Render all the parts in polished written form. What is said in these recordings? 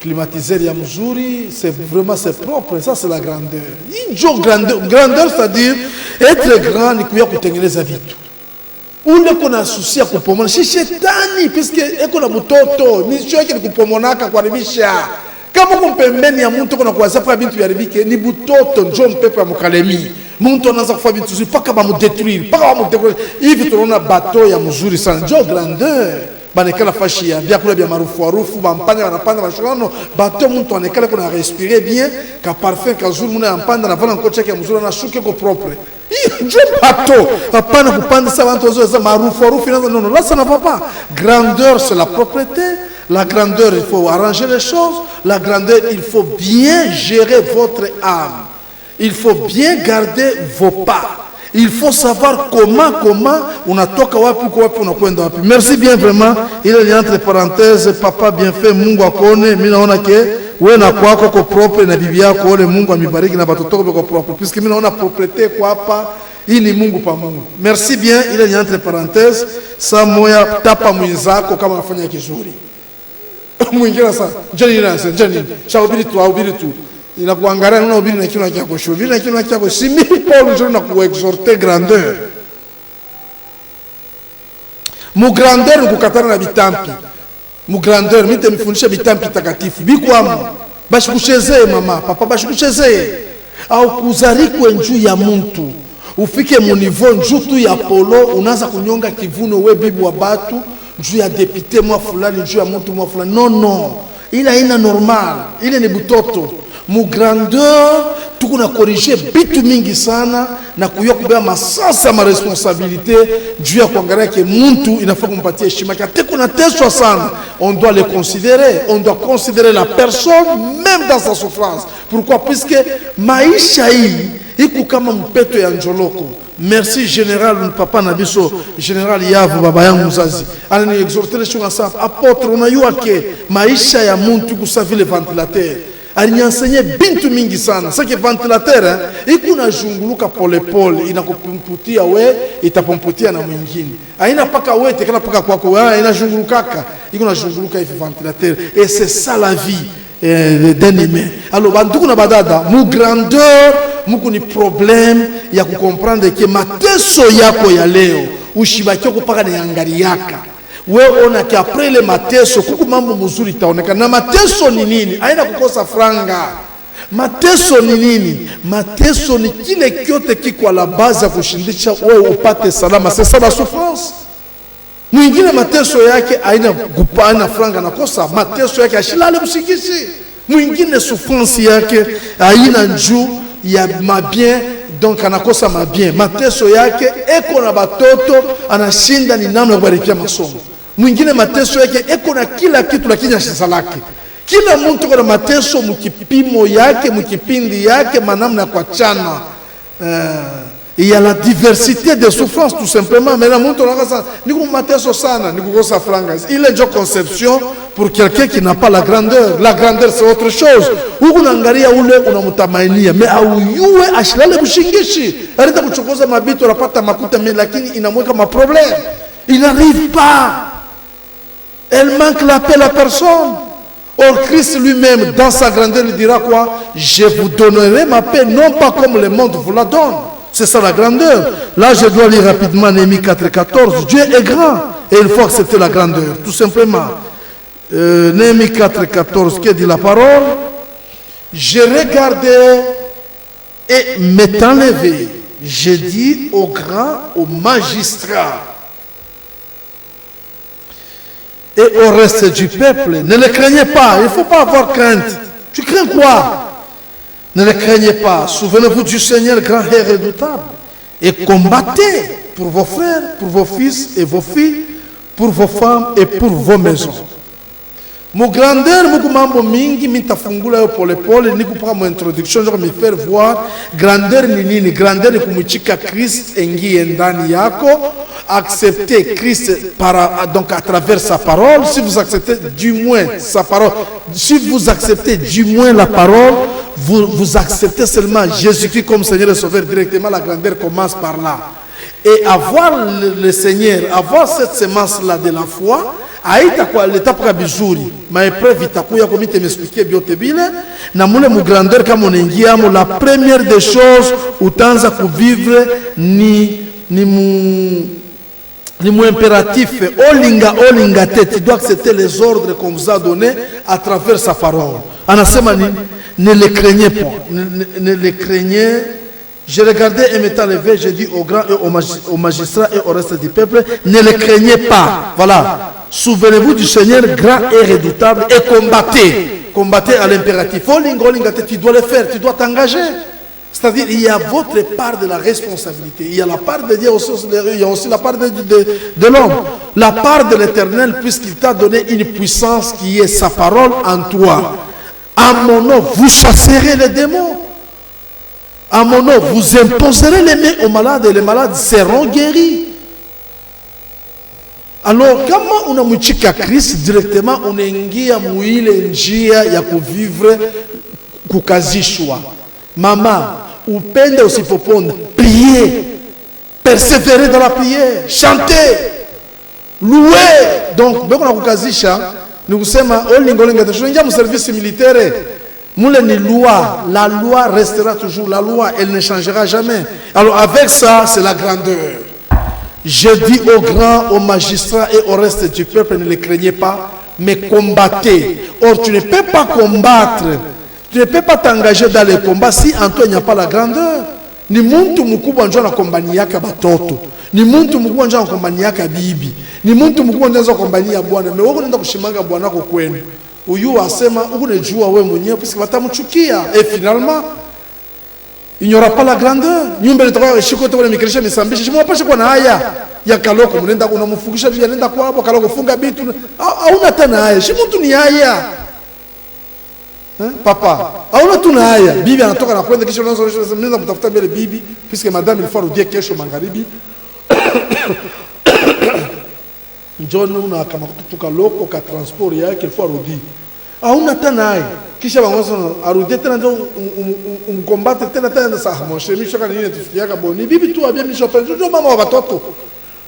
climatiseur ya mzuri, c'est vraiment c'est propre, ça c'est la grandeur. Injo grandeur c'est-à-dire être grand ni kuya kutengeneza vitu. Ule kuna souci ya kupomona, si shetani puisque eko na mtoto, mission yake ni kupomonaka kuharibisha. Kama kumpembeni ya mtu kuna kuanza kwa bintu yaribike ni butoto njo mpepo ya mkalemi. Mtu anaanza kufanya vitu zuri paka ba mudetruire, paka ba mudetruire. Hivi tunaona bateau ya mzuri sana, njo grandeur. Banekala fashi ya bia kula bia marufu bampanya wanapanda mashano bateau mtu anekala kuna respirer bien ka parfum ka zuri muna yampanda na vana kocha yake mzuri na shuke ko propre. Njo bateau hapana kupanda sa watu wazo za marufu non là ça ne va pas. Grandeur c'est la propreté. La grandeur, il faut arranger les choses. La grandeur, il faut bien gérer votre âme. Il faut bien garder vos pas. Il faut savoir comment on a toka wapi on a kwenda wapi. Merci bien vraiment. Il y a entre parenthèses, papa bien fait, Mungu akone, mimi naona ke wewe na kwako ko propre na bibi yako ole Mungu amibariki na batoto ko propre. Puisque mimi naona propreté kwa hapa, hii ni Mungu pa Mungu. Merci bien. Il y a entre parenthèses, saa moya tapa mwenzako kama unafanya kizuri. Mwingine sasa njani shaubiri tu inakuangalia na ubiri na kile chako shubiri na kile chako si mimi Paul ndio na kuexhorter grandeur mu grandeur nikukatana na bitampi mu grandeur mimi temfundisha bitampi takatifu bikwamu bashikuchezee mama papa bashikuchezee au kuzarikwe njuu ya mtu ufike mu niveau njuu tu ya polo unaanza kunyonga kivuno we bibi wa batu juu ya député moi fulani juu ya mtu moi fulani non il a ina normal ile ni butoto mu grandeur tukuna corriger bitu mingi sana na kuyo kubeba masasa ma responsabilité juu ya kuangalia ke mtu inafaa kumpatia heshima yake kuna teswa sana on doit le considérer on doit considérer la personne même dans sa souffrance pourquoi puisque maisha hii iko kama mpeto ya njoloko. Merci général papa nabiso général Yavu baba yangu mzazi anani exhorter shunga safa apôtre unayua ke maisha ya muntu kusavile ventilateur alinyensenye bintu mingi sana sasa ventilateur iko na junguluka pole pole inakupumputia we itapumputia na mwingine haina paka we tekana paka kwako wewe inajungulukaka iko na junguluka hivi ventilateur et c'est ça la vie d'un humain. Alors banduku na badada mu grandeur muku ni problème ya kukomprendre ke mateso yako ya leo ushibaki kupaka na yangari yaka wewe ona ke après le mateso kuku mambo mzuri taonekana na mateso ni nini haina kukosa franga mateso ni nini mateso ni kile kyote kiko la base ya kushindisha wewe upate salama c'est ça la souffrance mwingine mateso yake haina kupana franga nakosa mateso yake ashilale msikishi mwingine souffrance yake haina njuu ya mabien donc anakosa mabien mateso yake eko na batoto anashinda ni namna kubarikia masomo mwingine mateso yake eko na kila kitu lakini ashisalaki kila mtu kuna mateso mkipimo yake mkipindi yake manamna kwa chana il y a la diversité des souffrances tout simplement mais la mtu anakasa niko mateso sana niko kosa franga il est une conception pour quelqu'un qui n'a pas la grandeur c'est autre chose huko naangalia ule unamtamainia mais auyue ashilale kushingishi alita kuchokoza mabitu anapata makuta mais lakini inamweka ma problème il n'arrive pas elle manque la paix la personne. Or Christ lui-même dans sa grandeur il dira quoi? Je vous donnerai ma paix non pas comme le monde vous la donne. C'est ça la grandeur. Là, je dois lire rapidement Néhémie 4,14. Dieu est grand et il faut accepter la grandeur, tout simplement. Néhémie 4,14, que dit la parole? Je regardais et m'étant levé, j'ai dit au grand, au magistrat et au reste du peuple, ne le craignez pas, il ne faut pas avoir crainte. Tu crains quoi? Ne le craignez pas, souvenez-vous du Seigneur grand et redoutable et combattez pour vos frères, pour vos fils et vos filles, pour vos femmes et pour vos maisons. Mon grandeur, mon mambo mingi, mitafungula yo pole pole, ni kupaka mon introduction, je vais me faire voir grandeur ni nini, grandeur ni kumuchika Christ engi ndani yako, accepter Christ donc à travers sa parole, si vous acceptez du moins sa parole, si vous acceptez du moins la parole, vous acceptez seulement Jésus-Christ comme Seigneur et Sauveur directement, la grandeur commence par là. Et avoir le Seigneur, avoir cette semence-là de la foi, Aita kwa l'étape ka bizuri, ma épreuve itakuya comme te m'expliquer biote bile na mule mu grandeur kama unaingia mo la première des choses utaanza kuvivre ni impératif olinga te, tu dois accepter les ordres qu'on vous a donnés à travers sa parole. Anasema ne les craignez pas, ne les craignez. Je regardais et m'étant levé, j'ai dit aux grands et aux magistrats et au reste du peuple, ne les craignez pas. Voilà. Souvenez-vous du Seigneur grand et redoutable et combattez. Combattez à l'impératif. Tu dois le faire, tu dois t'engager. C'est-à-dire, il y a votre part de la responsabilité. Il y a la part de Dieu, il y a aussi la part de l'homme. La part de l'Éternel, puisqu'il t'a donné une puissance qui est sa parole en toi. À mon nom, vous chasserez les démons. À mon nom, vous imposerez les mains aux malades et les malades seront guéris. Alors, comment on a mouchika Christ directement, on ingia muile njia ya kuvivre kukazishwa. Mama, upende usipoponda, priez, persévérer dans la prière, chanter, louer. Donc, beko na kukazisha, ni kusema olingolinga tushunja mu service militaire. Moule ni loi, la loi restera toujours la loi, elle ne changera jamais. Alors avec ça, c'est la grandeur. Je dis aux grands, aux magistrats et au reste du peuple, ne les craignez pas, mais combattez. Or, tu ne peux pas combattre, tu ne peux pas t'engager dans les combats si en toi il n'y a pas la grandeur. Ni muntu mkubwa njoo na kombaniaka batoto. Ni muntu mkubwa njoo na kombaniaka bibi. Ni muntu mkubwa njoo na kombania bwana. Mais wewe unaenda kushimanga bwana wako kwenu. Uyu asema unajua wewe mwenyewe parce que watamchukia et finalement il n'y aura pas la grandeur. Nyumba nitaka shiko to mikrisha misambisha. Je m'apache kwa na haya ya kaloko mnenda unamfungisha bibi anaenda kwa hapo kaloko funga bitu. Hauna tena haya. Si mtu ni haya. Papa, hauna tuna haya. Bibi anatoka na kwenda kisha unaanza kutafuta mbele bibi puisque madame il faut rudie kesho magharibi. Njoni una kama kutuka loko ka transport yake il faut arudi. Hauna tena haya. Kisha wangoza arudi tena ndio combattre tena sa mon chéri misho kana nini tufikiaka boni. Bibi tu abia misho penjo ndio mama wa watoto.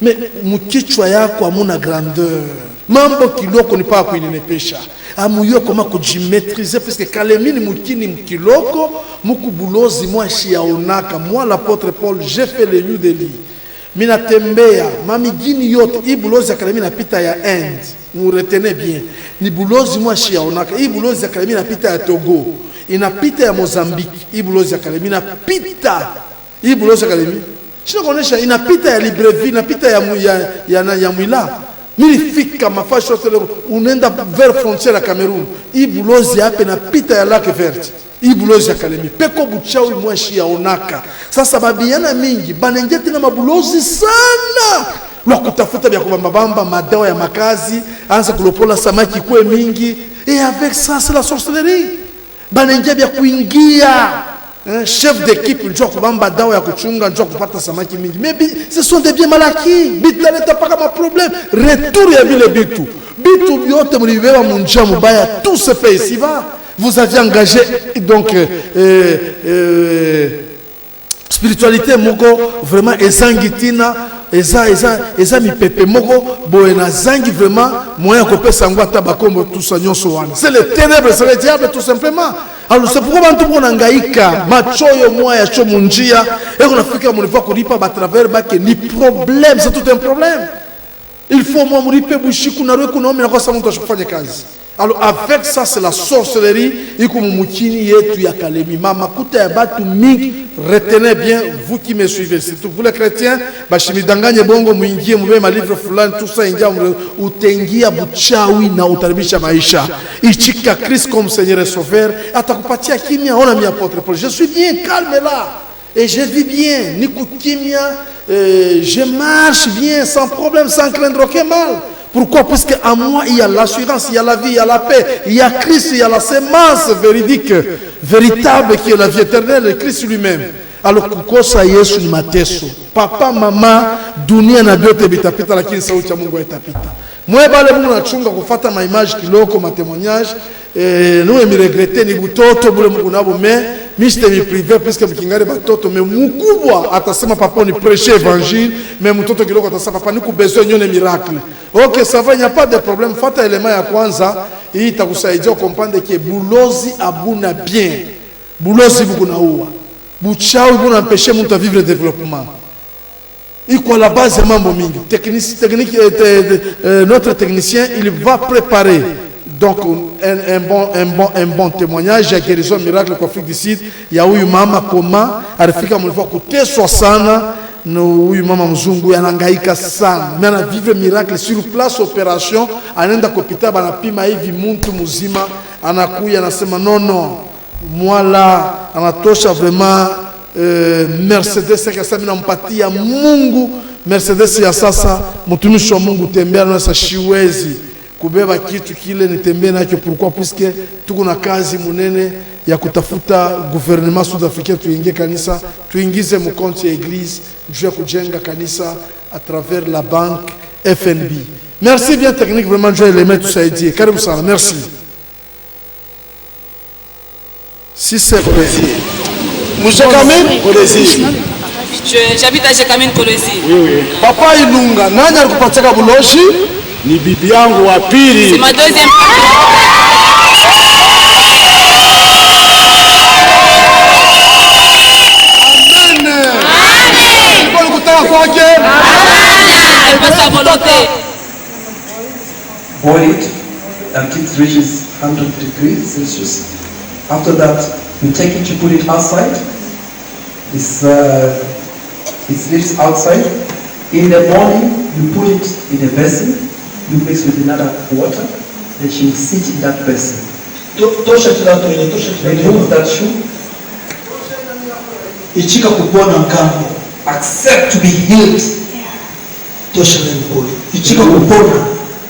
Mais mkichwa yako hamuna grandeur. Mambo kiloko ni pa kuinenepesha. Amuyo koma kujimaîtriser parce que kalemini mukini mkiloko mukubulozi mwa shiaonaka moi l'apôtre Paul j'ai fait le lieu de lit. Mina tembea mamigini yote ibulozi akalemi na pita ya Inde. Vous retenez bien. Ni bulozi mwa shiaonaka ibulozi akalemi na pita ya Togo. Inapita ya Mozambique ibulozi akalemi na pita ibulozi akalemi. Sio kuonesha inapita ya Libreville inapita ya Mwila. Milifika mafasho yote unaenda vers frontière ya Cameroun. Ibulozi hapa inapita ya Lac Vert. Ibulozi ya Kalemi. Peko buchawi mwashi ya onaka. Sasa babiana mingi banenje tena mabulozi sana. Lwa kutafuta vya kubamba madawa ya makazi, anza kulopola samaki kwe mingi. Et avec ça c'est la sorcellerie. Banenje vya kuingia. Chef d'équipe njoo kubamba dawa ya kuchunga njoo kupata samaki mingi. Mais ce sont des biens mal acquis. Bitla leta pas comme problème. Retour ya vile bitu. Bitu biote mlibewa munjia mubaya tout ce pays ici va. Vous avez engagé donc spiritualité moko vraiment ezangitina eza mi pepe moko boena zangi vraiment moyen ko pesa ngwa tabakombo tout ça nyonso wana. C'est le ténèbre, c'est le diable tout simplement. Alors c'est pourquoi bantu bona ngaika machoyo moya cho munjia et on afika mon fois ko ripa ba travers ba que ni problème, c'est tout un problème. Il faut moi muripe bushiku na rwe kuna na kwa sababu tutafanya kazi. Alors avec ça c'est la sorcellerie iko mumukini yetu ya Kalemi mama kuta ya batu mingi. Retenez bien vous qui me suivez, surtout vous les chrétiens bashimidanganye bongo muingie mube ma livre fulani tout ça ingia utengia buchawi na utaribisha maisha. Ichika Christ comme Seigneur et Sauveur atakupatia kimia. On a mis apôtre Paul, je suis bien calme là et je vis bien niko kimia, je marche bien sans problème, sans craindre aucun mal. Pourquoi? Parce qu'à moi, il y a l'assurance, il y a la vie, il y a la paix, il y a Christ, il y a la sémence véridique, véritable qui est la vie éternelle, Christ lui-même. Alors, kukosa Yesu ni mateso. Papa, mama, dunia na biote bitapita lakini sauti ya Mungu haitapita. Mwe bale Mungu nachunga kufata ma image kiloko, ma témoignage, nous me regretter ni butoto bule Mungu nabo mais mimi sitaniprive puisque mkingare batoto mais mkubwa atasema papa ni prêcher évangile mais mtoto kiloko atasema papa niku besoin nyone miracle. OK, ça va, il n'y a pas de problème. Fata élément ya kwanza hii itakusaidia comprendre que bulozi abuna bien. Bulozi bukunaua. Buchawi buna empêcher mtu à vivre le développement. Iko à la base ya mambo mingi. Notre technicien, il va préparer donc un bon témoignage ya guérison miracle kwa Afrique du Sud ya huyu mama koma alifika mlifua kuteswa sana na huyu mama mzungu anahangaika sana mais ana vivre miracle sur place opération anaenda kwa hospitali banapima hivi mtu mzima anakuya anasema non mwala anatosha vraiment Mercedes ya sasa minampatia Mungu Mercedes ya sasa mtumishi wa Mungu tembea na sasa shiwezi kubeba kitu kile nitembee nacho pourquoi puisque tuko na kazi munene ya kutafuta gouvernement sud-africain tuingie kanisa tuingize mkonti ya église juu ya kujenga kanisa à travers la banque FNB. Merci bien technique vraiment Dieu les mettre tusaidie. Karibu sana, merci. Si c'est vrai. Mjekamine Kolezi. J'habite à Jekamine Kolezi. Oui. Papa Ilunga, nani alikupatia buloshi? Ni bibi yangu wa pili. C'est ma deuxième femme. Amen. Kwa kutaka kwake. Elle fait sa volonté. Boil it until it reaches 100 degrees Celsius. After that, you take it, you put it outside. It lives outside. In the morning, you put it in a basin. You mix with another water, then she will sit in that basin. Remove that shoe. Ichika kupona nkambo. Accept to be healed. Tosha nempoli. Ichika kupona.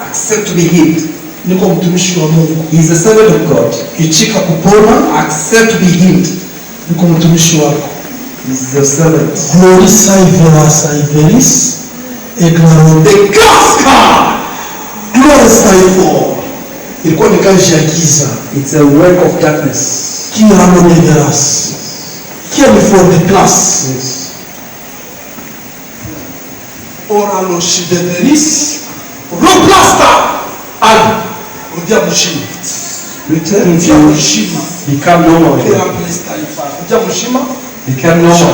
Accept to be healed. Niko mtumishi wa Mungu. He is a servant of God. Ichika kupona. Accept to be healed. Niko mtumishi wako. He is your servant. Glorify Veras Iveris. The glass car. Glorify for. Ilikuwa ni kazi ya giza. It's a work of darkness. Kia ramo de Veras. Kia before the class. Yes. Oralo shideveris. Roplasta. Ali. Rudia Mushima. Return Rudia to Mushima. become normal. Kera place taifa. Rudia Mushima. Become normal.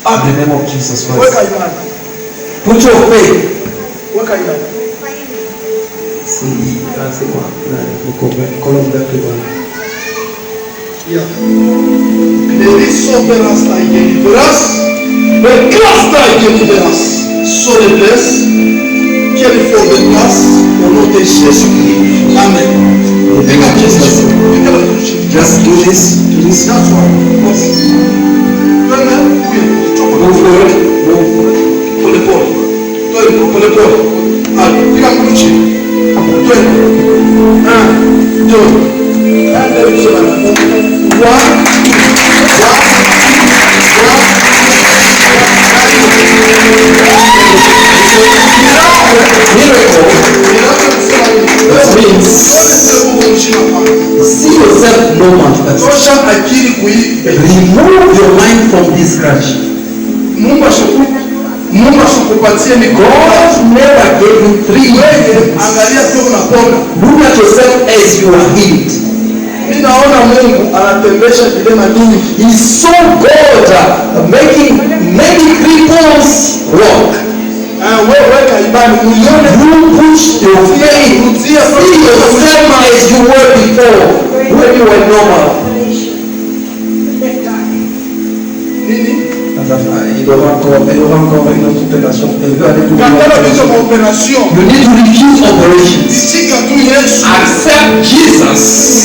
In the name of Jesus Christ. Weka imani. Put your faith. Weka imani. See, anasema kolom dake bwana. Yeah. Gleriso veras ta igeniveras. Reclasta igeniveras. So the bless. Care for the class. Au nom de Jésus-Christ. Amen. Just do this. Do this. That's why. Go for it. Go for it. Pole pole. Allez, piga mkono chini. Twende. 1, 2. Allez, c'est là. 1. See yourself normal. Tosha akili kui. Remove your mind from this crash. Mungu asikupatie mikono. God never gave you 3 Wewe angalia tu unapona. Look at yourself as you are healed. Mimi naona Mungu anatembesha vilema mingi. He's so good at making many cripples walk. Wewe kaibani ulione You push your faith. See yourself as you were before when you were normal. nini? Il aura encore une autre opération. Katana biso kwa operation. You need to refuse operations. Itika tu Yesu. Accept Jesus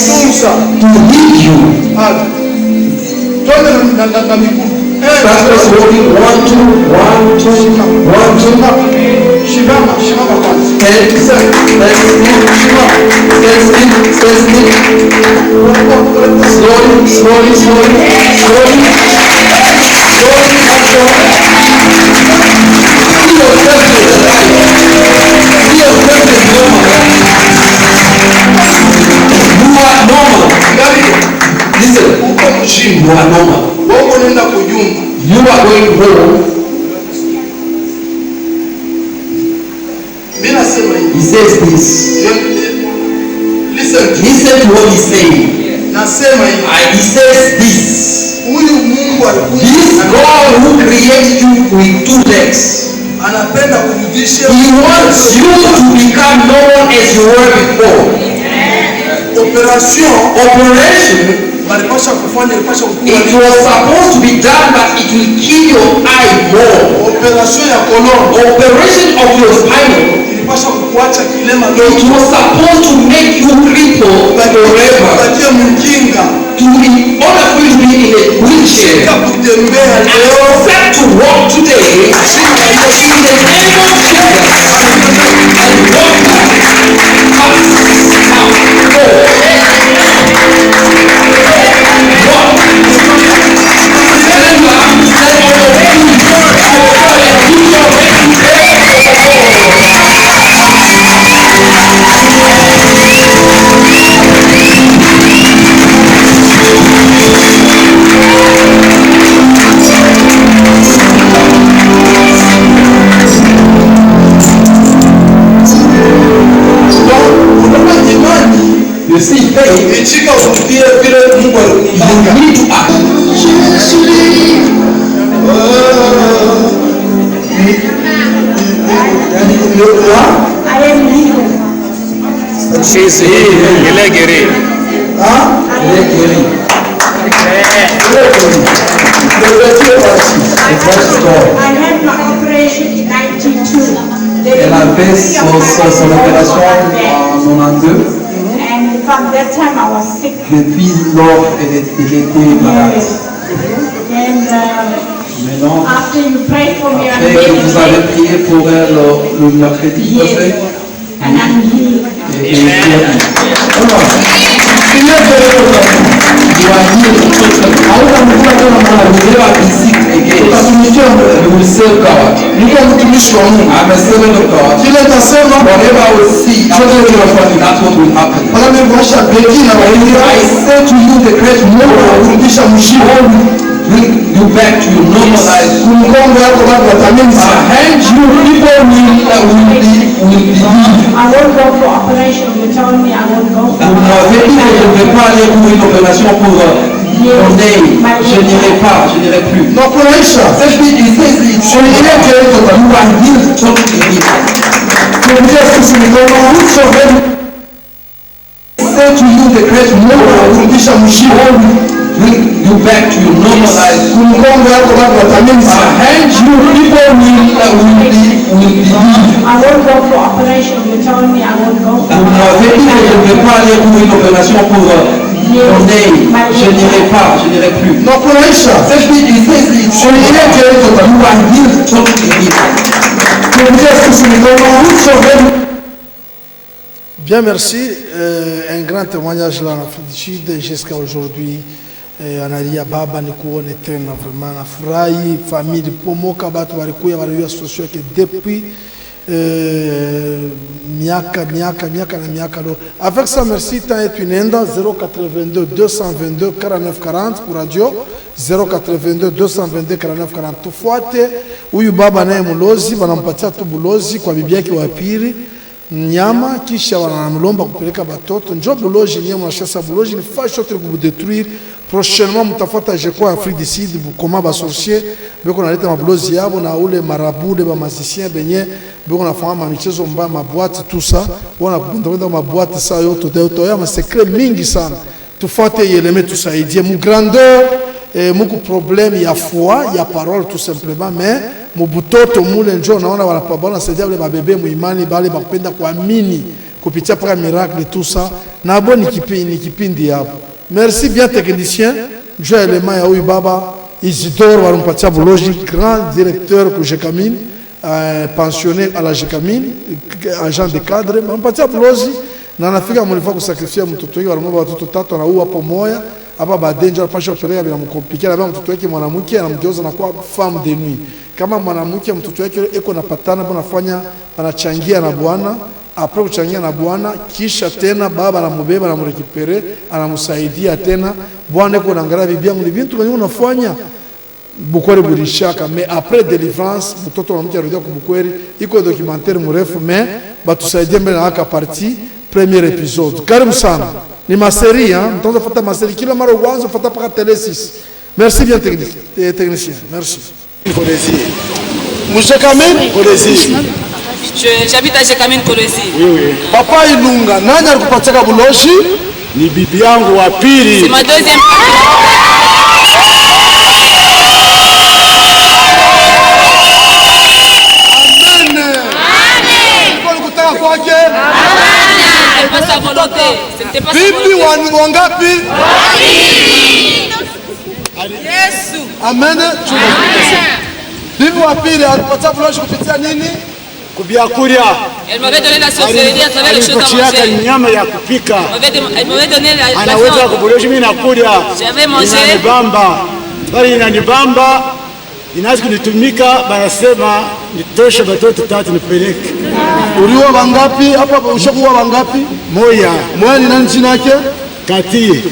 Tunza. to heal you. Twende na miguu. Start us walking 1, 2, 1, 2, 1, 2. Shimama kwanza. Stand still. Slowly. You are normal. Listen. kuchimba. Wewe unaenda kujumba. You are going home. Mimi nasema hivi. He says this. Listen to what he's saying. Nasema hivi. He says this. Huyu Mungu alikuwa This God who created you with two legs. Anapenda kurudisha. He wants you to become known as you were before. Operation. Walipasha kufanya ilipasha kukua. It was supposed to be done, but it will kill your eye more. Operation ya colon. Operation of your spinal. Ilipasha kukuacha kilema. It was supposed to make you cripple forever. Batie mkinga. To be order for you to be in a wheelchair. Kutembea leo. Except to walk today. In the name of Jesus. And walk back. You see, faith, you need to act. She's Elegere. I had my operation in 92. Elle a fait son opération en 92. And from that time I was sick. Depuis lors, elle était malade. Yes. And Maintenant, after you prayed for me, après que vous avez prié pour elle le mercredi passé, and I'm healed. et elle est guérie. You are healed totally. You never be sick again. You will serve God. I'm a servant of God. Whatever I will see, that's what will happen. I say to you, the great Lord will bring you back to your normal life. Hand you people will be healed. I won't go for operation. You told me I won't go for Vous m'avez dit que je ne vais pas aller pour une opération pour mon nez. Je n'irai pas, je n'irai plus. No operation. You are healed totally. I say to you, the great Lord will bring you back to your normal life. Hand you people will be healed. I won't go for operation. You told me I won't go for Vous m'avez dit que je ne vais pas aller pour une opération pour mon nez. Je n'irai pas, je n'irai plus. No operation. You are healed totally. Bien, merci. Un grand témoignage là en Afrique du Sud jusqu'à aujourd'hui. Analia baba ni kuone tena vraiment nafurahi famille pomoka batu walikuya walio association que depuis miaka lo. Avec ça merci tant et tunaenda 082 222 49 40 pour radio 082 222 49 40 tufuate huyu baba naye mulozi wanampatia tu bulozi kwa bibi yake wa pili nyama kisha wanamlomba kupeleka batoto njo buloji nyewe mnashasa buloji ni fasho tu kubudetruire prochainement mutafuata je crois Afrique du Sud bukoma ba sorcier beko naleta mabulozi yabo na ule marabu de ba musicien benye beko nafanya michezo mbaya maboîte tout ça wana kunda maboîte ça yote ya ma secret mingi sana tufuate yeleme tusaidie mu grandeur muku problème ya foi ya parole tout simplement mais mubutoto mule njo naona wanapabana saidia wale babebe muimani bale bakupenda kuamini kupitia paka miracle tout ça na boni kipindi hapo. Merci bien technicien njo element ya huyu baba Isidore wanampatia buloji grand directeur ku Jekamine pensionné à la Jekamine agent de cadre wanampatia buloji na anafika mlifa kusakrifia mtoto wake wanamwomba watoto tatu na huyu hapo moya hapa baadaye ndio anapaswa kupeleka bila mkomplikia labda mtoto wake mwanamke anamgeuza na kuwa femme de nuit kama mwanamke mtoto wake eko napatana bona fanya anachangia na bwana apre kuchangia na bwana, kisha tena baba anamubeba anamrekipere anamsaidia tena bwana iko naangalia bibi yangu ni bintu bani unafanya Bukweri burishaka. Mais après délivrance mtoto wa mke arudia ku Bukweri, iko documentaire mrefu mais batusaidie mbele na haka partie premier épisode. Karibu sana. Ni maseri mtaanza fuata maseri kila mara uanze fuata paka tele 6. Merci bien technicien. Merci. Monsieur Kamine Kolezi. J'habite à Jekamine Kolezi. Oui. Papa Ilunga, nani alikupatia buloshi? Ni bibi yangu wa pili. C'est ma deuxième. Elle passe sa volonté. C'était pas sa Bibi volonté. wangapi? Yesu. Amen. Bibi wa pili alipatia buloshi kupitia nini? Kubiakuria. Elle m'avait donné la sorcellerie à travers les choses à Alikochiaka manger. nyama ya kupika. Elle m'avait donné la Anaweza viande. kubuloshi mimi nakulia. J'avais mangé. Inanibamba. Bali inanibamba. Inaanza kunitumika banasema nitoshe batoto tatu nipeleke. Uliwa wangapi? Hapa ushakuwa wangapi? Moya. Moya ni nani jina yake? Kati.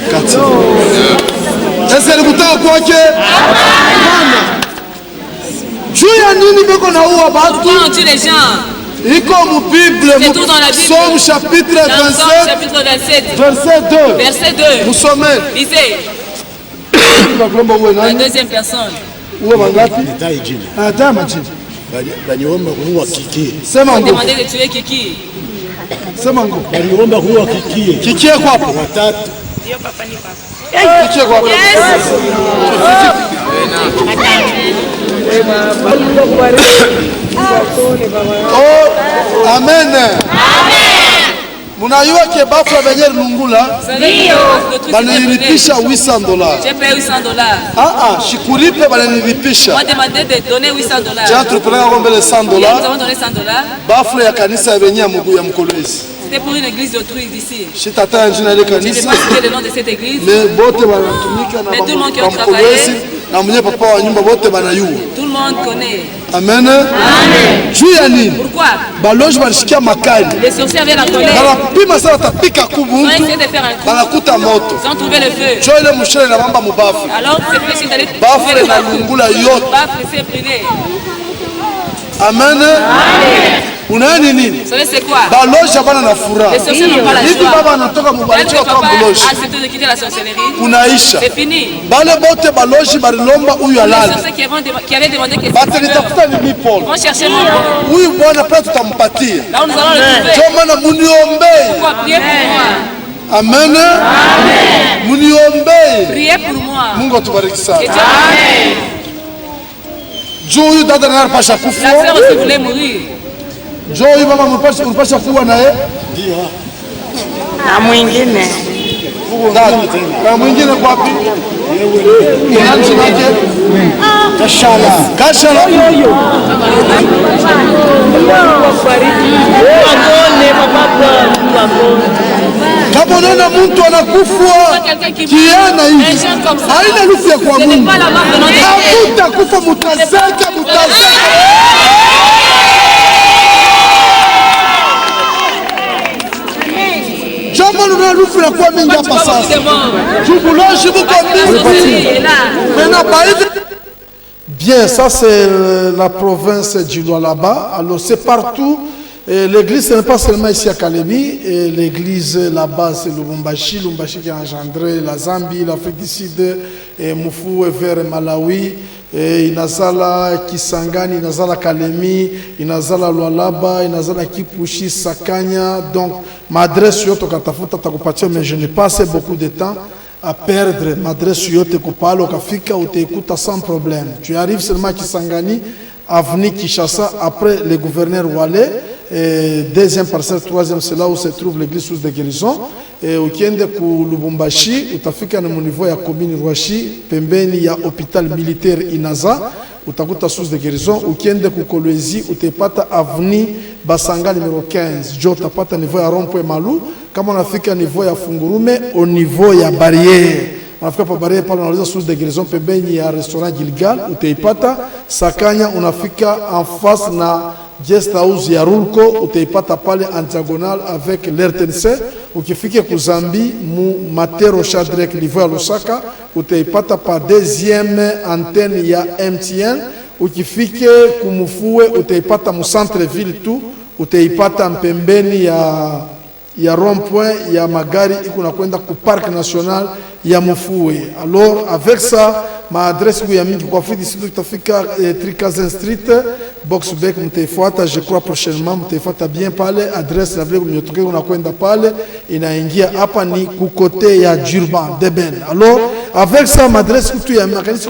Sasa alikutaka kwake? Hapana. Juu ya nini beko na uwa batu? Pourquoi on tue les gens? Iko mu Bible, C'est tout dans la Bible. Somme chapitre Dans Somme 27, chapitre 27, verset 2. verset 2. Musomeni. Lisez. Tunakulomba uwe La nani? deuxième personne. Uwe wangapi? Nitai jina. Hata majini. Baniomba kuua kiki. Sema On nguvu. demandait de tuer Kiki. Sema nguvu. Baniomba kuua kiki. Kikie kwapo? Watatu. Kikie kwapo? Oh, amen. Munayua ke bafra benye lungula bananilipisha $800. J'ai payé $800. Shikulipe bananilipisha. On m'a demandé de donner $800. Jana tulipeleka kwa mbele Nous $100. avons donné $100. Bafra ya kanisa ya benye ya Mkolwezi. C'était pour une église d'autrui d'ici. Shitata ya jina ile Je n'ai kanisa. pas cité le nom de cette église. Mais bote banatumika na Mais tout le monde qui a Mkolwezi na mwenye papa wa nyumba bote banayua. Tout le monde connaît. Amen. Juu ya nini? Pourquoi? Baloji balishikia makali. Les sorciers avaient la colère. Banapima sana tapika Ils ont kubuntu. essayé de faire un coup. Banakuta moto. Ils ont trouvé le feu. Jo ile mushele na mamba mubafu. Alors, c'est possible d'aller trouver Bafre le na feu. lungula yote. Bafre s'est brûlé. Amen. Unaani nini? Vous savez c'est quoi? Baloji bana na furaha. Les sorciers n'ont pas la Hivi joie. baba anatoka mubalicho Quand kwa papa buloji. a accepté de quitter la sorcellerie, Unaisha. c'est fini. Bale bote baloji balilomba huyu Les alale. sorciers qui avaient demandé que Batanitafuta ni Paul. on cherchait mon bon. Huyu bwana pia tutampatia. Là où nous allons le Jo trouver. maana muniombee. Pourquoi? Priez pour moi. Amen. Muniombee. Priez pour moi. Mungu atubariki Que sana. Dieu m'aide. Jo huyu dada naye anapasha La kufa. sœur aussi voulait mourir. Jo huyu mama mpasha kuwa naye. na mwingine Dada. Na mwingine kwa wapi? Nani yake? Kashala. Kashala. Kama unaona mtu anakufwa Quelqu'un qui kiana un hivi jeune comme ça. haina lufu ya kwa Ce n'est Mungu. pas la mort de notre Dieu. Hakutakufa mutazeka. Jambo luna lufu na kwa mingi hapa sasa. Jubuloshi buko mingi. Maintenant baïd. Bien, ça c'est la province du Lualaba. Alors c'est partout. L'église, ce n'est pas seulement ici à Kalemi. L'église là-bas, c'est Lubumbashi. Lubumbashi qui a engendré la Zambie, l'Afrique du Sud, Mufu, vers Malawi. Inazala Kisangani, Inazala Kalemi, Inazala Lualaba, Inazala Kipushi, Sakanya. Donc, ma adresse yote katafuta takupatia, mais je n'ai pas assez beaucoup de temps à perdre. Ma adresse yote kupalo kafika utaikuta sans problème. Tu arrives seulement à Kisangani, avenue Kinshasa, après le gouverneur Wale, deuxième parcelle, troisième, c'est là où se trouve l'église source de guérison. Ukiende ku Lubumbashi, utafika na niveau ya commune Rwashi, pembeni ya hôpital militaire Inaza, utakuta source de guérison. Ukiende ku Kolwezi, utapata avenue Basanga numéro 15. Jo utapata niveau ya rond-point Malu. Kama unafika niveau ya Fungurume, au niveau ya barrière. Unafika pa barrière pale unauliza source de guérison pembeni ya restaurant Gilgal, utaipata. Sakanya unafika en face na guest house ya Rulco, utaipata pale en diagonal avec l'RTNC. Ukifike Kuzambi mu Matero Shadrack niveau ya Lusaka, utaipata pa deuxième antenne ya MTN. Ukifike Kumufue, utaipata mu centre ville tu, utaipata mpembeni ya rond-point ya magari iko nakwenda ku parc national ya Mufue. Alors avec ça ma adresse ya mingi kwa fidi situ tutafika Trikazen Street Boxbeck, mtaifuata je crois prochainement, mtaifuata bien pale adresse la vile mnyotoke unakwenda pale inaingia hapa ni ku côté ya Durban Deben. Alors avec ça ma adresse tu ya makanisi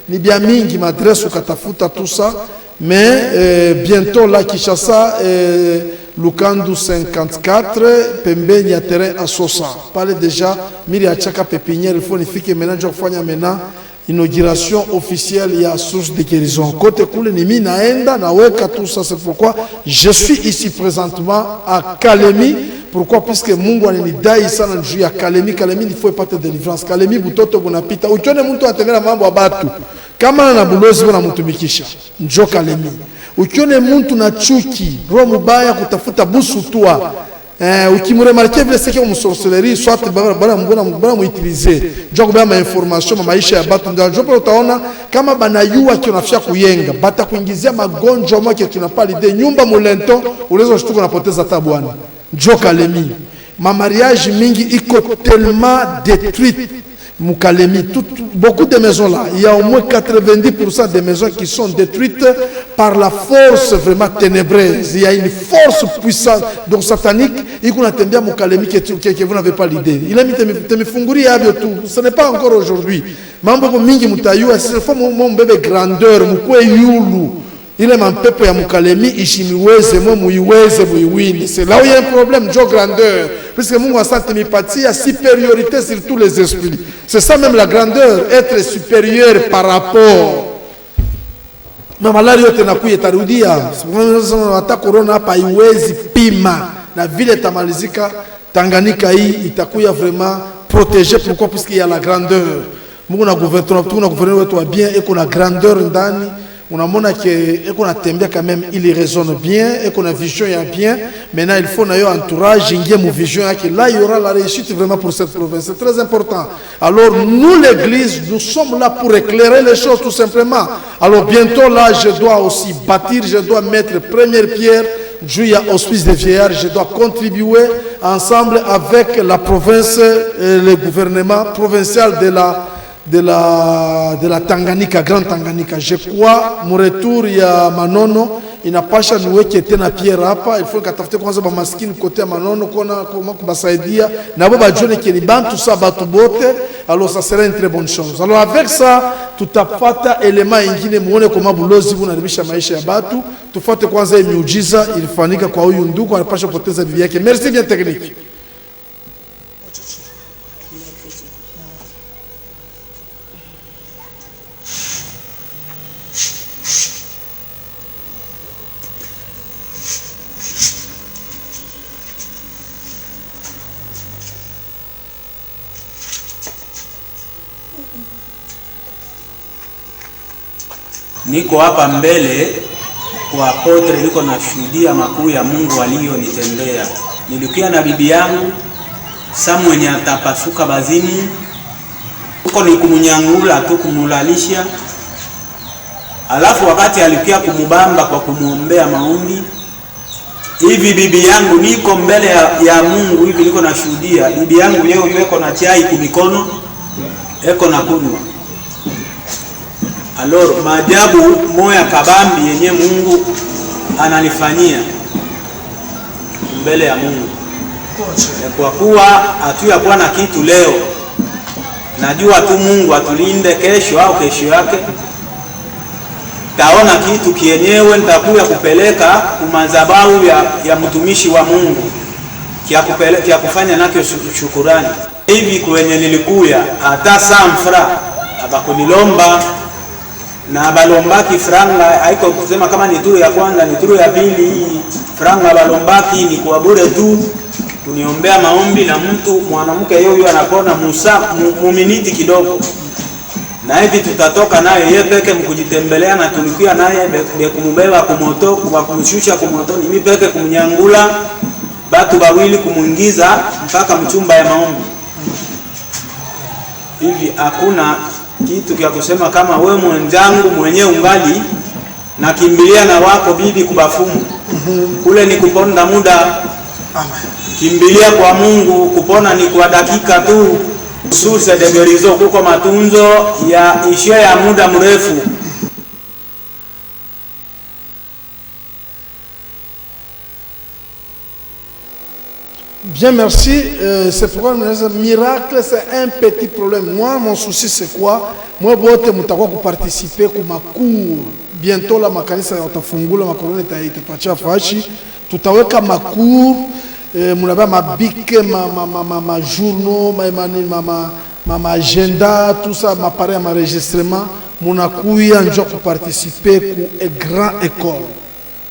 ni bien mingi ma adresse ukatafuta tout ça, mais bientôt là Kinshasa Lukandu 54 pembeni ya terrain à Sosa pale déjà mili ya chaka pépinière, il faut nifike maintenant je kufanya maintenant inauguration officielle ya source de guérison côté kule ni mimi naenda naweka tout ça. C'est pourquoi je suis ici présentement à Kalemi. Pourquoi? Puisque Mungu ananidai sana juu ya Kalemi. Kalemi il faut ipate délivrance. Kalemi butoto bunapita ukione mtu atengera mambo abatu kama na bulozi bona mtumikisha njo Kalemi. Ukione mtu na chuki roho mubaya kutafuta busu tua ukimremarke vile seke mu sorcellerie soit bana muutiliser njo kubaya ma information maisha ya batu ndio utaona kama banayua kinafia kuyenga bata kuingizia magonjwa mwake tunapalide nyumba mulento ulezo shtuko napoteza tabwana njo Kalemi. Ma mariage mingi iko tellement détruite Kalemi, beaucoup de maisons là, il y a au moins 90% des maisons qui sont détruites par la force vraiment ténébreuse. Il y a une force puissante, donc satanique, et qu'on a tembia Kalemi que vous n'avez pas l'idée. Il a mis Temifunguri à tout. Ce n'est pas encore aujourd'hui. Mambo mingi mutayua, c'est fois mon bébé grandeur, mukwe yulu. Il est mon peuple à Kalemi, ishimiweze, moi muiweze, muiwini. C'est là où il y a un problème, de grandeur. Puisque Mungu a senti mi supériorité sur tous les esprits. C'est ça même la grandeur, être supérieur par rapport. Mama lari yote nakuye tarudia. Hata corona hapa iwezi pima. Na vile tamalizika Tanganyika hii itakuya vraiment protégé. Pourquoi? Puisqu'il y a la grandeur. Mungu na gouverneur wetu wa bien eko na grandeur ndani. Unamona que eko na tembea quand même il raisonne bien, eko na vision ya bien. Maintenant il faut na yo entourage ingie mu vision yake. Là il y aura la réussite vraiment pour cette province. C'est très important. Alors nous l'église, nous sommes là pour éclairer les choses tout simplement. Alors bientôt là je dois aussi bâtir, je dois mettre première pierre. Juillet hospice des vieillards, je dois contribuer ensemble avec la province et le gouvernement provincial de la Tanganyika, Grand Tanganyika. Je crois mon retour ya Manono inapasha niweke tena pierre hapa. Il faut katafute kwanza ba maskini côté ya Manono kona kubasaidia na bo bajone ke ni bantu sa batu bote. Alors ça serait une très bonne chose. Alors avec ça tutapata élément ingine muone kama bulozi bunaribisha maisha ya batu. Tufuate kwanza miujiza ilifanyika kwa huyu ndugu anapasha poteza bibi yake. Merci bien technique. Niko hapa mbele kwa apotre, niko na shuhudia makuu ya Mungu aliyonitendea. Nilikuwa na bibi yangu Samuel atapasuka bazini, uko ni kumunyangula tu kumulalisha. Alafu wakati alikuwa kumubamba kwa kumuombea maombi, hivi bibi yangu niko mbele ya Mungu hivi niko na shuhudia. Bibi yangu leo yuko na chai kumikono, eko na kunywa. Alors maajabu moya kabambi yenye Mungu ananifanyia mbele ya Mungu. Kwa kuwa hatuya kuwa na kitu leo, najua tu Mungu atulinde kesho au kesho yake. Taona kitu kienyewe nitakuya kupeleka kumazabau ya mtumishi wa Mungu. Kia kufanya nakyo shukurani. Hivi kwenye nilikuya hata samfra abakunilomba na balombaki franga haiko kusema kama ni turu ya kwanza ni turu ya pili. Franga balombaki ni kwa bure tu kuniombea maombi, na mtu mwanamke yoyo anapona muminiti kidogo. na hivi tutatoka naye yeye peke mkujitembelea, na tulikuwa naye kumubeba kumoto, kwa kumshusha kumoto, ni mimi peke kumnyangula, batu bawili kumuingiza mpaka mchumba ya maombi. Hivi hakuna kitu kia kusema kama we mwenzangu mwenye ungali na kimbilia na wako bibi kubafumu. Kule ni kuponda muda. Kimbilia kwa Mungu, kupona ni kwa dakika tu. Source de guérison kuko matunzo ya ishia ya muda mrefu. Bien, merci. C'est pourquoi miracle, c'est un petit problème. Moi, mon souci, c'est quoi? Moi, je vais participer à ma cour. Bientôt, la makanisa yatafungula, ma corona itapatia fashi. Tutaweka ma cour, munaba ma bike, ma journaux, ma agenda, tout ça, ma pareil, ma enregistrement. Munakuya njo pour participer à une grande école.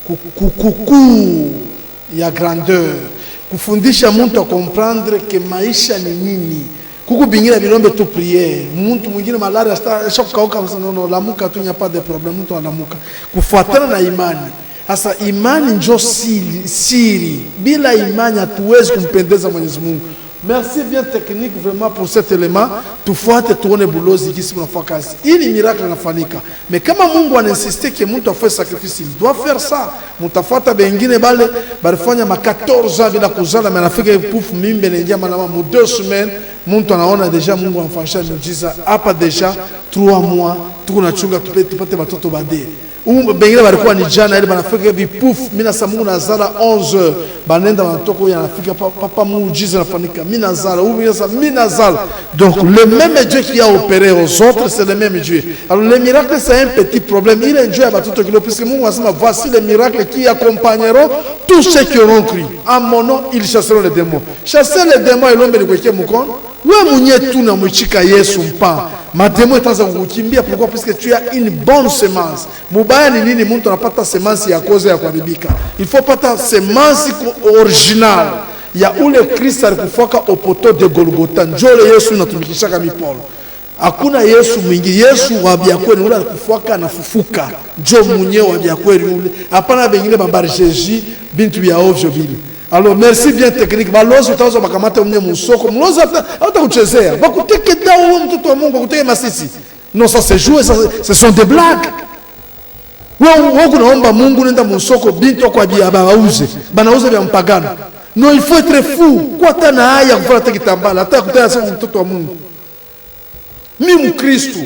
Coucou, il y a grandeur. Kufundisha mtu a comprendre que maisha ni nini. Kuku bingine bilombe tu prier. Mtu mwingine malaria shakauka no lamuka tu, nya pas de problème, mtu anamuka. Kufuatana na imani. Sasa imani njo siri. Bila imani hatuwezi kumpendeza Mwenyezi Mungu. Merci bien technique vraiment pour cet élément. Tufuate tuone bulozi kisi mnafanya kazi. Hii ni miracle inafanyika. Mais kama Mungu anainsiste que mtu afanye sacrifice, il doit faire ça. Mutafuata bengine bale barifanya ma 14 ans bila kuzala, mais anafika pouf mimbe nengia malama mu 2 semaines, mtu anaona deja Mungu amfanyisha miujiza. Hapa deja 3 mois tunachunga tupate watoto bade. Bengine walikuwa ni jana ile banafika hivi pouf, mimi na Mungu nazala 11h, banenda wanatoka huyu anafika papa muujiza nafanyika, mimi nazala huyu mimi nazala. Donc le même Dieu qui a opéré aux autres, c'est le même Dieu. Alors le miracle c'est un petit problème, il est Dieu à batoto kilo, puisque Mungu anasema voici les miracles qui accompagneront tous ceux qui auront cru. En mon nom ils chasseront les démons. Chasser les démons et l'homme de kweke mkono. Wewe mwenye tu na mchika Yesu mpa. Mademo itaanza kukukimbia. Pourquoi? Parce que tu as une bonne semence. Mubaya ni nini? Mtu anapata semence ya koze ya kuharibika. Il faut pata semence original ya ule Kristo alikufuka opoto de Golgotha. Njole Yesu natumikisha kama Paulo. Hakuna Yesu mwingi. Yesu wa bia kweli ule alikufuka na fufuka. Njo mwenyewe wa bia kweli ule. Hapana bengine babari Jésus bintu bia ovyo vile. Alors merci bien technique. Balozi utaanza makamata mwenye musoko. Mlozi hata kuchezea. Bakuteke dawo mtoto wa Mungu, bakuteke masisi. Non, ça se joue, ce sont des blagues. Wewe unaomba Mungu nenda musoko bintu kwa bia bauze. Banauza vya mpagano. Non, il faut être fou. Kwa tana haya kufanya tekitambala hata kutaya sasa mtoto wa Mungu. Mimi Mkristo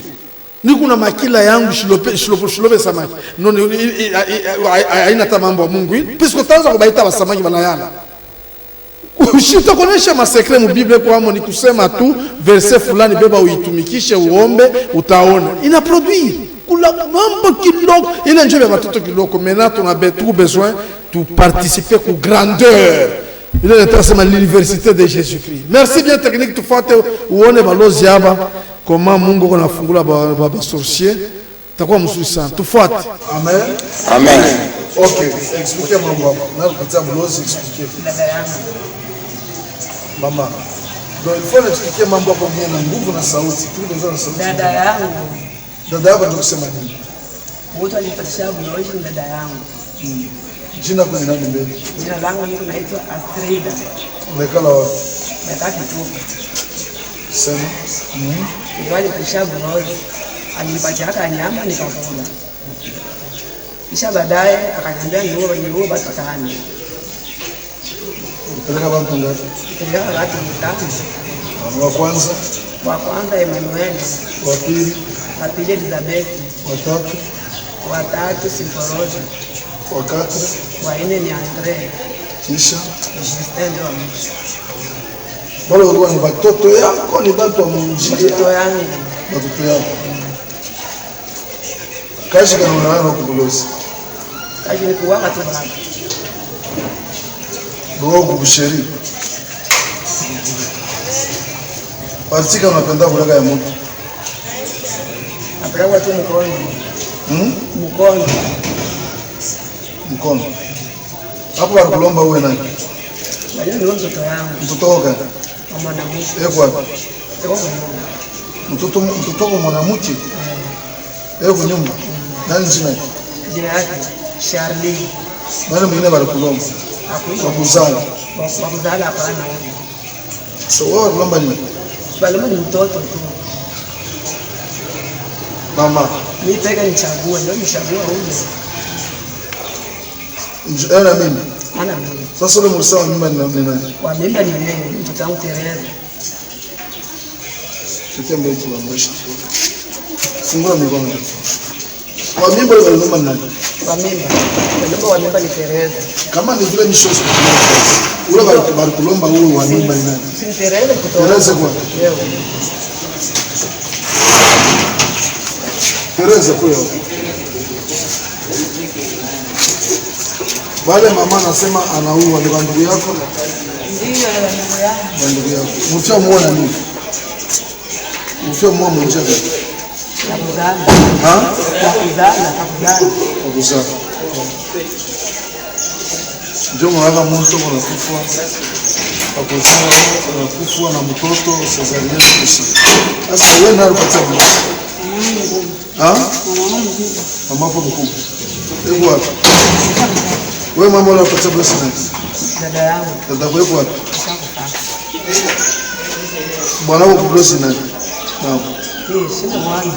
niko na makila yangu shilope samaki. Non, haina hata mambo ya Mungu. Pisco taanza kubaita wasamaki wanayala. Usitakonesha masekre mu Biblia kwa amo ni kusema tu verset fulani beba uitumikishe uombe utaona. Ina produire. Kula mambo kiloko, ile njoo ya watoto kiloko. Maintenant on a tout besoin de participer ku grandeur. Il est à l'université de Jésus-Christ. Merci bien technique tu fate uone balozi hapa comment Mungu anafungula baba sorcier. Takuwa mzuri sana. Tufuate. Amen. Amen. Okay, expliquez mambo hapo. Na kupatia balozi expliquer. Mama. Donc il faut expliquer mambo hapo bien na nguvu na sauti. Tu ndio na sauti. Dada yangu. Dada yako ndio kusema nini? Mtu alipatisha bulozi dada yangu. Jina kwa nani mbele? Jina langu naitwa Astrida. Umekala wapi? Nataka kutoka. Sema. Ndio alipatisha bulozi. Alinipatia hata nyama nikakula. Kisha baadaye akaniambia niwe basi tano. Peleka watu ngapi? Peleka watu 5. Wa kwanza Emmanuel. Wa pili Elizabeth. Wa tatu Simforoja. Wa nne ni Andre. Kisha Justin ndio mwisho. wale walikuwa ni watoto yako, ni watu wa Mungu. Watoto yangu. Watoto yako. Kazi kana unaona kubulozi. Kazi ni kuwaka tu baba. Dogo kusheri. Partika unapenda kulaga ya mtu. Napeleka tu mkono. Mkono. Mkono. Hapo wanakulomba uwe nani? Ndio mtoto yangu. Mtoto wako? Mama na mimi. Eko wapi? Eko Mtoto wako mwanamke? Kwa nyumba. Nani jina? Jina yake Charlie. Nani mwingine balikulomba? Wakuzala. Wakuzala hapana. So wao kulomba nini? Balomba ni mtoto tu. Mama. Mimi peka nichague, ndio nichague huyo. Ana mimi. Ana mimi. Sasa ule msawa nyumba ni nani? Kwa mimba ni mimi, mtoto wangu Tereza. Tukiambia hicho mwisho. Fungua mikono. Kwa mimba ile balomba nani? Kwa mimba. Balomba wa mimba ni Tereza. Kama ni vile mishosi. Ule balikulomba huo wa mimba ni nani? Si Tereza kutoka. Tereza kwa. Tereza kwa. Wale mama anasema anaua ni bandugu yako? Ndio bandugu yako. Bandugu yako. Mfia muona nini? Mfia muona mmoja gani? Nakuzana. Ha? Nakuzana. Nakuzana. Ndio mwana mtu anakufa. Akuzana anakufa na mtoto Cesarienne kusi. Sasa wewe ndio unapata mtoto. Ha? Mama yako mkubwa. Hebu wapi? Wewe mama unapata blessing nani? Dada yangu. Dada yako wapi? Bwana wako blessing nani? Naam. Sina mwana.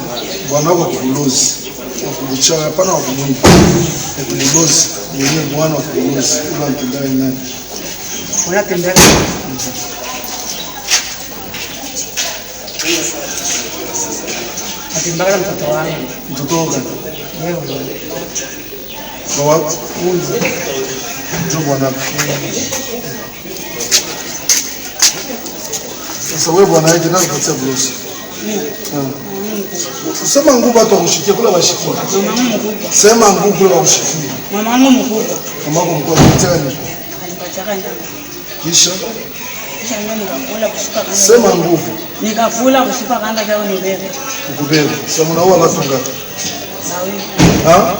Bwana wako kulozi. Kukuchawa hapana wakumwini. Kulozi. Mwenye bwana wa kulozi. Ula mtendai nani? Unatembea. Atembea mtoto wangu. Mtoto wako gani? Wewe. Kwa wapi? Ndio bwana. Sasa wewe bwana yake nani kupatia blouse? Sema nguvu watu wakushikia kule washikia. Mama wangu mkubwa. Sema nguvu kule wakushikia. Mama wangu mkubwa. Mama wako mkubwa anataka nini? Anataka nini? Kisha Kisha nikakula kushuka kanda. sema nguvu. Nikakula kushuka kanda zao ni bebe. Ukubebe. Sema unaua watu ngapi? Bawili. Ha?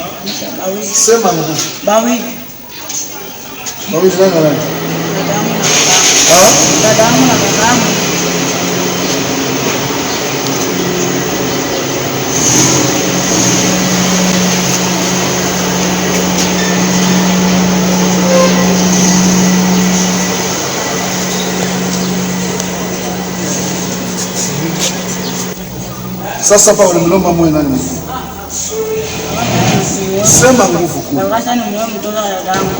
Bawili. Sema nguvu. Bawili. Bawili nani na nani? Dadamu na kakamu. Sasa hapa ulimlomba mwe nani? Sema nguvu kuu. Sasa ni mwa mtoto wa damu.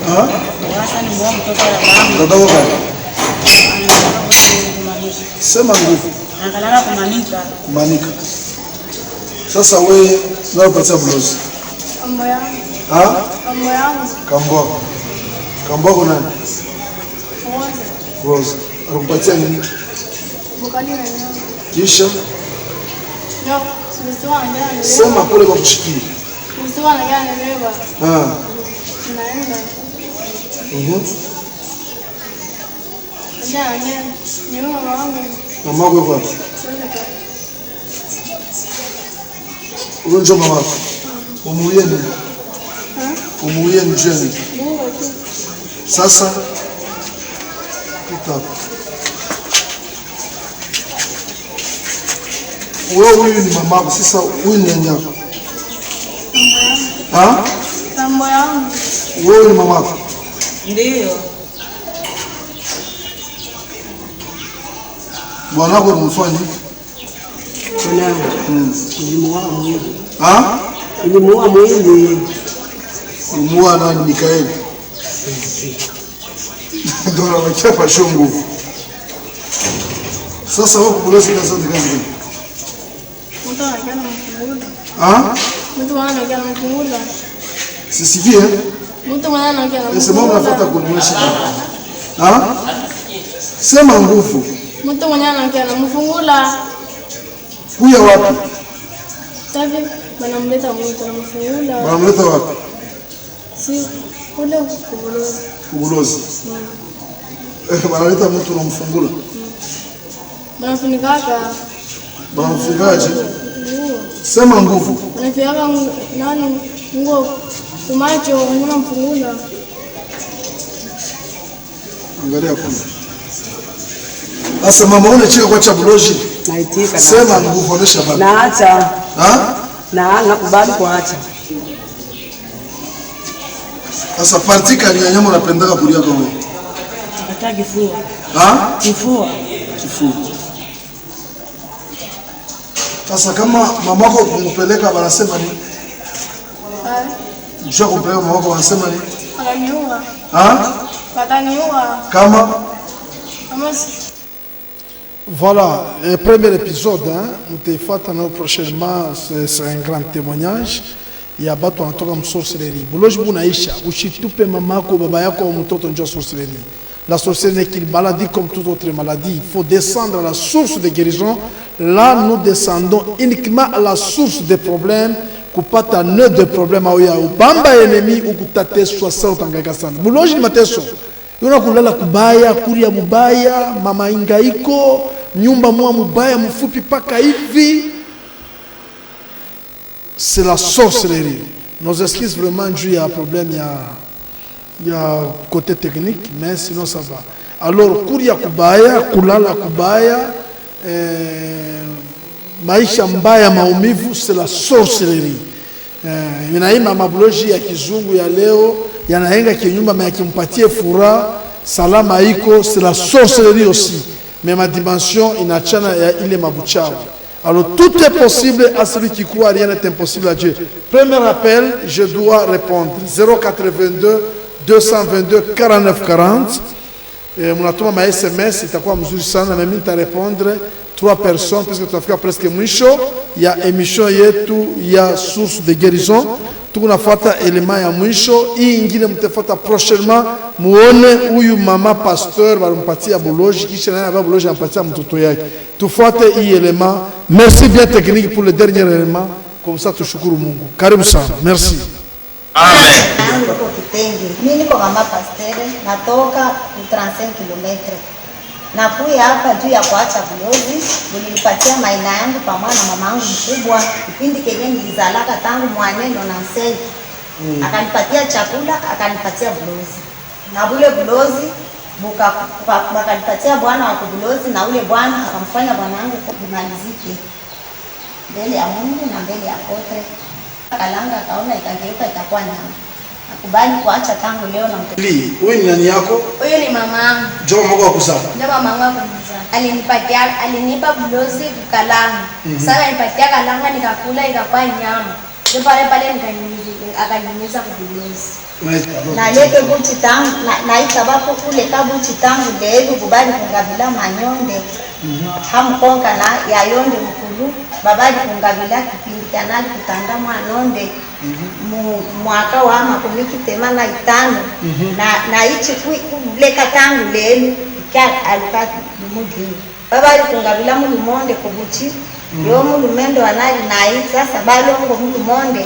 Ha? Sasa ni mwa mtoto wa damu. Dada wako. Sema nguvu. Angalala kumanika. Kumanika. Sasa wewe ndio upatia blouse. Kambo yangu. Ha? Kambo yangu. Kambo. Kambo wako nani? Rose. Anakupatia nini? Bukali na nyama. Kisha No, msiwa ndani. sema kule kwa kushikia. Msiwa na gani beba. Naenda. Ndio, ni mama wangu. Mama wako yuko wapi? Wewe ndio mama wako. Umuuye nini? Umuuye njeni. Sasa tutapa. Wewe huyu ni mama wako, sasa huyu ni nani yako? Ha? Kambo yangu. Wewe ni mama wako. Ndio. Bwana wako anamfanya? Kuna nilimuoa mwili. Ha? Nilimuoa mwili. Umuoa nani? Mikaeli. Ndio anachapa shungu. Sasa wewe kulozi kazi gani? Mtu anakaa na mfungula. Ha? Mtu anakaa na mfungula. Sisivie? Mtu anakaa na Sema unafuata kunimwesha. Ha? Sema nguvu. Mtu anakaa na mfungula. Kuya wapi? Tavi wanamleta mtu na mfungula. Wanamleta wapi? Si ule kubulozi. Kubulozi. Wanaleta mtu na mfungula. Wanafunikaka. Wanamfungaje? Sema nguvu. Wanafiaka nani nguo kumacho nguna mfungula. Angalia kuna. Sasa mama unacheka kwa chabuloji. Naitika. Sema nguvonesha baba. Naacha. Ha? Nakubali kuacha. Sasa partika ni nyama unapendaka kulia kwa wewe. Nataka kifua. Ha? Kifua. Kifua. Sasa kama mamako kumpeleka wanasema nini? Njoo kumpeleka mamako wanasema nini? Wataniua. Ha? Wataniua. Kama Si... Voilà, le premier épisode, nous te faisons prochainement, c'est un grand témoignage. Il y a batu anatoka msorcellerie. Buloji bunaisha, ushitupe mamako baba yako mtoto ndio sorcellerie. La sorcellerie n'est qu'une maladie comme toute autre maladie. Il faut descendre à la source de guérison. Là, nous descendons uniquement à la source des problèmes. Kupata nœud de problème au ya ubamba ennemi ukutate swasa utangaka sana. Buloji ni mateso. Yuna kulala kubaya, kuria mubaya, mama ingaiko, nyumba mwa mubaya, mfupi paka hivi. C'est la sorcellerie. Nos excuses vraiment, il y a un problème, il y a côté technique, mais sinon ça va. Alors, kuria kubaya, kulala kubaya, maisha mbaya maumivu, c'est la sorcellerie. Inaima mabuloji ya kizungu ya leo, yanaenga kinyumba mais yakimpatie furaha, salama iko, c'est la sorcellerie aussi. Mais ma dimension inachana ya ile mabuchao. Alors tout est possible à celui qui croit, rien n'est impossible à Dieu. Premier appel, je dois répondre. 082 222 49 40. Munatuma ma SMS, itakuwa mzuri sana, na mimi nitarépondre 3 personnes, parce que tunafika presque mwisho ya émission yetu ya source de guérison. Tukunafuata element ya mwisho, hii ingine mtafuata prochainement, muone huyu mama pasteur walimpatia buloji, kisha naye aba buloji anampatia mtoto yake. Tufuate hii element. Merci bien technique pour le dernier élément. Comme ça tushukuru Mungu. Karibu sana. Merci. Amen. Mimi niko kama pasteur, natoka 35 km. Nakuja hapa juu ya kuacha bulozi, nilipatia maina yangu pamoja na mamangu mkubwa, kipindi kenye nilizalaka tangu mwaneno na msei. Akanipatia chakula, akanipatia bulozi. Na bule bulozi bakanipatia bwana wa kubulozi, na ule bwana akamfanya bwana wangu kumalizike mbele ya Mungu na mbele ya kote. Kalanga kaona ikageuka itakuwa nyama. Nakubali kuacha tangu leo na mtoto. Wewe ni nani yako? Huyu ni mamangu. Njoo mko kuzaa. Ndio mamangu kuzaa. Alinipa bulozi kukalanga. Sasa nipatia kalanga nikakula ikakuwa nyama. Ndio pale akanyunyiza kubulozi. Na leke buchi tangu na ikabapo kule kabuchi tangu leo kubali kungabila manyonde. Hamkonka na yayonde mkulu babali kungabila kipindi kanali kutanda mwanonde. Mwaka wa makumiki temana itano na ichi kuleka tangu lelu kya alukati mudi babali kungabila mu monde kubuchi yo mu mendo anali nai sasa balongo mu monde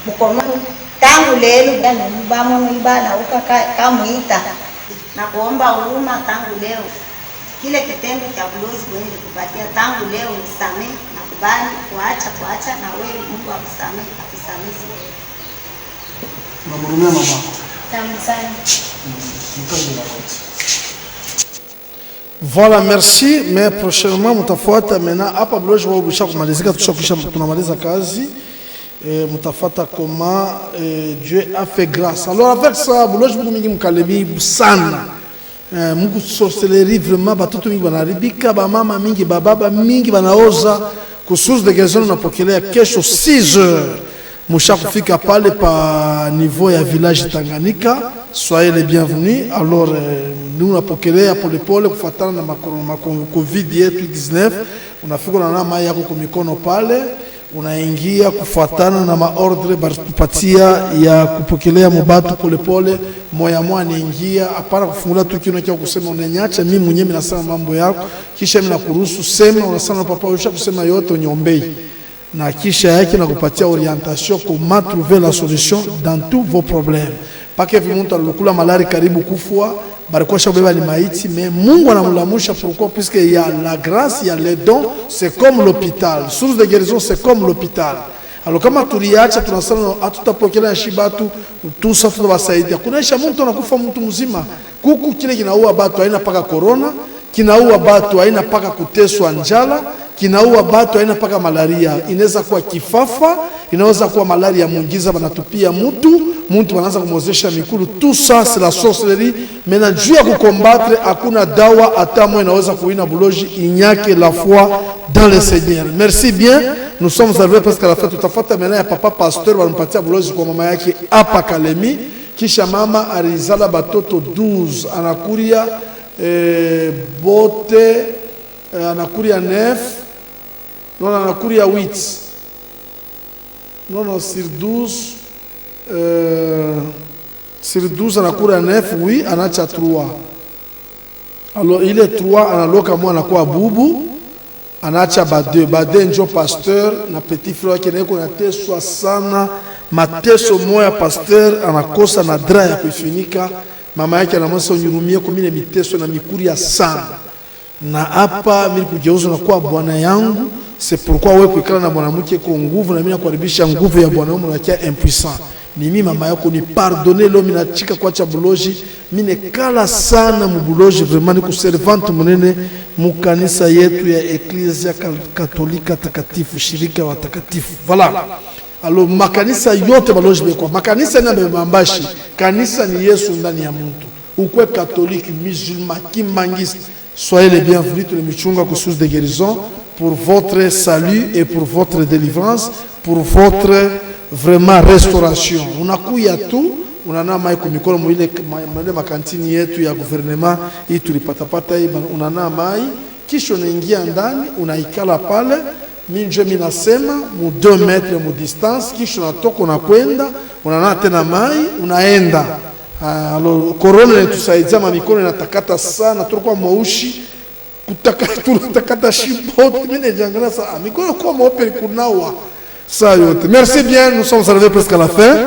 mukoma tangu lelu bana mbamo ibana ukamuita na kuomba huruma tangu leo kile kitendo cha bulozi wewe kupatia tangu leo nisamee na kubali kuacha na wewe Mungu akusamee akusamee. Namurumia mama. Voilà, merci. Mais prochainement, mutafuata maintenant. Hapa buloji wa ubisha kumalizika, tushakisha tunamaliza kazi. Mutafuata comment Dieu a fait grâce. Alors avec ça, buloji mingi mkalemi sana. Mungu sorcellerie vraiment batoto mingi banaribika, ba mama mingi, ba baba mingi banaoza kusource de guérison napokelea kesho 6 heures. Musha kufika pale pa niveau ya village Tanganyika, soyez les bienvenus. Alors nous napokelea pole pole kufuatana na COVID yetu 19, unafika na mai yako kwa mikono pale, unaingia kufuatana na maordre batupatia ya kupokelea mubatu pole pole, moya moya niingia, hapana kufungula tu kino cha kusema unanyacha mimi mwenyewe nasema mambo yako, kisha mimi nakuruhusu sema, unasema papa usha kusema yote uniombei. Na kisha yake na kupatia orientation comment trouver la solution dans tous vos problèmes. Pas que vimuntu alokula malari karibu kufua, barikuwa shabeba ni maiti, mais Mungu anamlamusha pourquoi puisque il y a la grâce, il y a les dons, c'est comme l'hôpital. Source de guérison, c'est comme l'hôpital. Alors kama tuliacha tunasema hatutapokea shibatu tout ça tunawasaidia. Kunaisha mtu anakufa mtu mzima. Kuku kile kinaua watu haina paka corona. kinaua batu, haina paka kuteswa njala, kinaua batu, haina paka malaria. Inaweza kuwa kifafa, inaweza kuwa malaria mungiza, banatupia mtu wanaanza kumozesha mikulu. Tout ça c'est la sorcellerie. Maintenant juu ya kukombattre hakuna dawa hata moja inaweza kuina buloji, inyake la foi dans le Seigneur. Merci bien. Nous sommes arrivés presque à la fin. Tutafuata maintenant ya papa pasteur wanampatia buloji kwa mama yake hapa Kalemi. Kisha mama alizala batoto 12, anakuria bote, anakuria 9, non anakuria 8, non sur 12, sur 12 anakuria 9, oui, anacha 3. Alors il est 3, analoka mwa anakuwa bubu, anacha bade njo pasteur na petit frère yake niko nateswa sana. Mateso moya pasteur anakosa na dra ya kuifunika. Mama yake anamwasa unyurumie kumine miteso na mikuri ya sana. Na hapa mimi kugeuza na kuwa bwana yangu, c'est pourquoi wewe kuikala na mwanamke kwa nguvu na mimi nakuharibisha nguvu ya bwana wangu nakia impuissant. Ni mimi mama yako ni pardonner lo mimi nachika kwa cha buloji, mimi nekala sana mubuloji, vraiment ni kuservante munene mukanisa yetu ya Ecclesia Katolika takatifu, shirika wa takatifu. Voilà. Alors makanisa yote baloji bekwa, makanisa ni mbambashi, kanisa ni Yesu ndani ya mtu. Ukwe catholique, musulman, kimangiste, soyez les bienvenus tous les michunga ku source de guérison pour votre salut et pour votre délivrance, pour votre vraiment restauration. Unakuya tu, unana mai kumikono mwile makantini yetu ya gouvernement, hii tulipatapata hii, unana mai, kisha unaingia ndani, unaikala pale. Minjo minasema mu 2 metres mu distance, kisha unatoka unakwenda, unana tena mai, unaenda. Alors corona inatusaidia, mikono inatakata sana, tulikuwa mweushi, kutakata shibot, mimi najangana sana, mikono kwa mweupe kunawa. Ça yote. Merci bien, nous sommes arrivés presque à la fin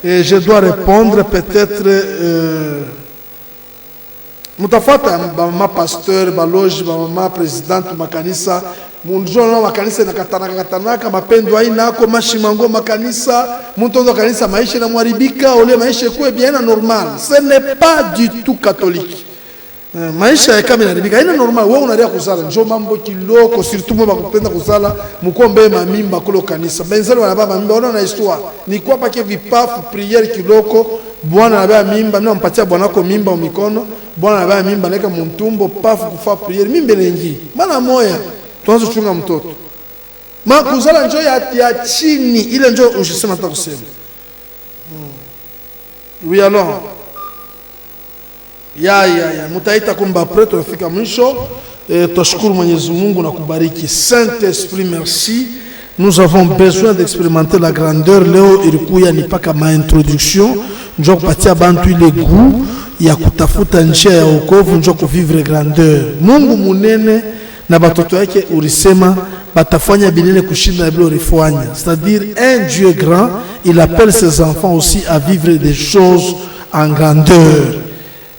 et je dois répondre peut-être mutafata mama pasteur baloji mama présidente makanisa munjona makanisa nakatanaka mapendo ainako mashimango makanisa muntondo kanisa maisha na mwaribika ole maisha kwa bien normal. Ce n'est pas du tout catholique. Maisha ya kama inaribika ina normal. Wewe unalia kuzala njo mambo kiloko, surtout mwa bakupenda kuzala mukombe mamimba kule kanisa benzalo wanababa mimba. Ona na histoire ni kwa pake vipafu prière kiloko. Bwana anabeba mimba, mimi nampatia bwanako mimba wa mikono. Bwana anabeba mimba naika mtumbo pafu kufa prière mimba lengi bana moya. Tuanze kuchunga mtoto kuzala njo ya chini ile njo ushisema hata kusema. Oui alors ya mutaita kumba pre tunafika mwisho. Tushukuru Mwenyezi Mungu na kubariki. Saint-Esprit merci. Nous avons besoin d'expérimenter la grandeur. Leo ilikuya ni paka ma introduction njo kupatia bantu ile goût ya kutafuta njia ya wokovu, njo kuvivre grandeur. Mungu munene na batoto yake ulisema batafanya binene kushinda bila rifanya. C'est-à-dire un Dieu grand, il appelle ses enfants aussi à vivre des choses en grandeur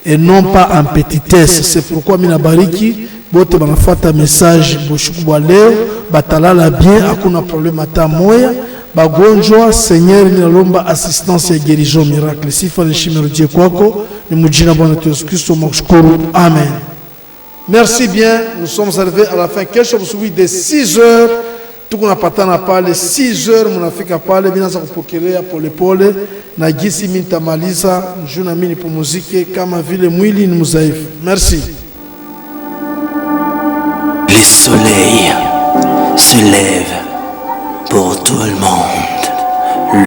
et non pas en petitesse. C'est pourquoi mina bariki bote banafata message boshuku bwa leo batalala bien, hakuna problème hata moya. Bagonjwa Seigneur ninalomba assistance ya guérison miracle. Sifa ni shimerudie kwako, ni mujina Bwana Yesu Kristo mkushukuru. Amen. Merci bien, nous sommes arrivés à la fin. Kesho busubuhi de 6 heures tukunapatana pale 6 heures munafika pale binaanza kupokelea pole pole na gisi mimi nitamaliza njuna mimi nipumzike kama vile mwili ni mzaifu. Merci. Le soleil se lève pour tout le monde.